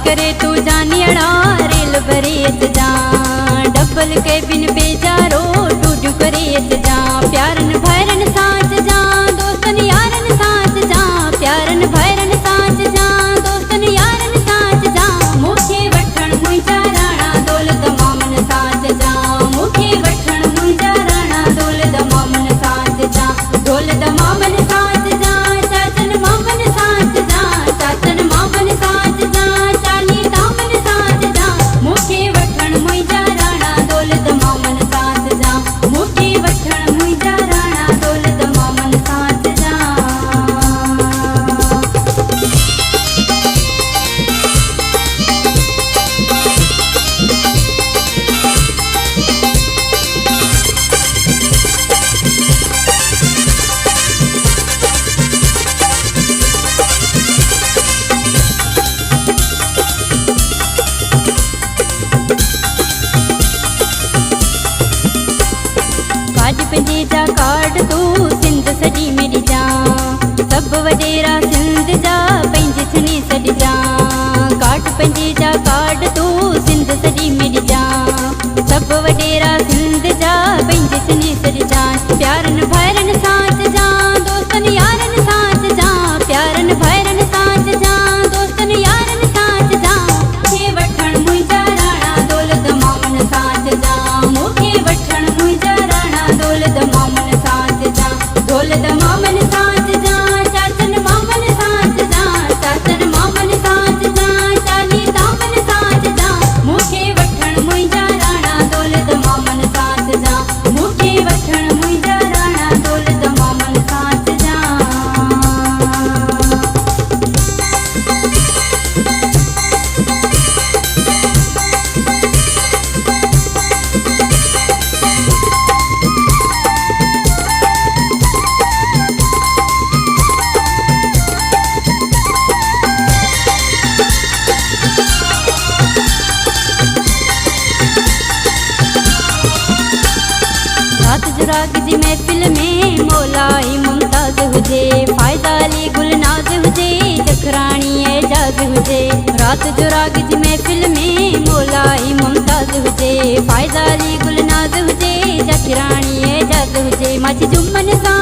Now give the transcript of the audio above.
करे तू जानियड़ा रेल भरेत जा डबल केबिन बेजारो टूडू करेत जा प्यारन भैरन साथ जा दोस्तन यारन साथ जा प्यारन भैरन साथ जा दोस्तन यारन साथ जा मुखे वठण मुंहिंजा राणा दौलत मामन साथ जा मुखे वठण मुंहिंजा राणा दौलत मामन साथ जा दौलत मामन साथ जा चाचन मामन साथ जा चाचन मामन साथ जा चाली दामन साथ जा मुखे वठण मुंहिंजा राणा दौलत मामन साथ जा मुखे वठण मुंहिंजा राणा दौलत मामन साथ जा। काट पंजे जा काट तू सिंध सॼी मेरी जा सब वडेरा सिंध जा पंहिंजे छनी सॾ जा काट पंजे जा काट तू सिंध सॼी मेरी जा सब वडेरा सिंध जा पंहिंजे छनी सॾ जा प्यारन भैरन साथ जा दोस्तन यारन साथ जा प्यारन भैरन साथ जा दोस्तन यारन साथ जा मुखे वठण मुंहिंजा राणा दौलत मामन साथ जा मुखे वठण मुंहिंजा राणा दौलत मामन साथ जा दौलत मामन साथ जा चाचन मामन साथ जा चाचन मामन साथ जा चाली दामन साथ जा मुखे वठण मुंहिंजा राणा दौलत मामन साथ जा मुखे वठण मुंहिंजा राणा दौलत मामन साथ जा। रात जुराग जी महफिल में मौलाई मुमताज हुजे फायदा अली गुलनाज हुजे जखरानी एजाज हुजे रात जुराग जी महफिल में मौलाई मुमताज हुजे फायदा अली गुलनाज हुजे जखरानी एजाज हुजे माझी जुम्मन सा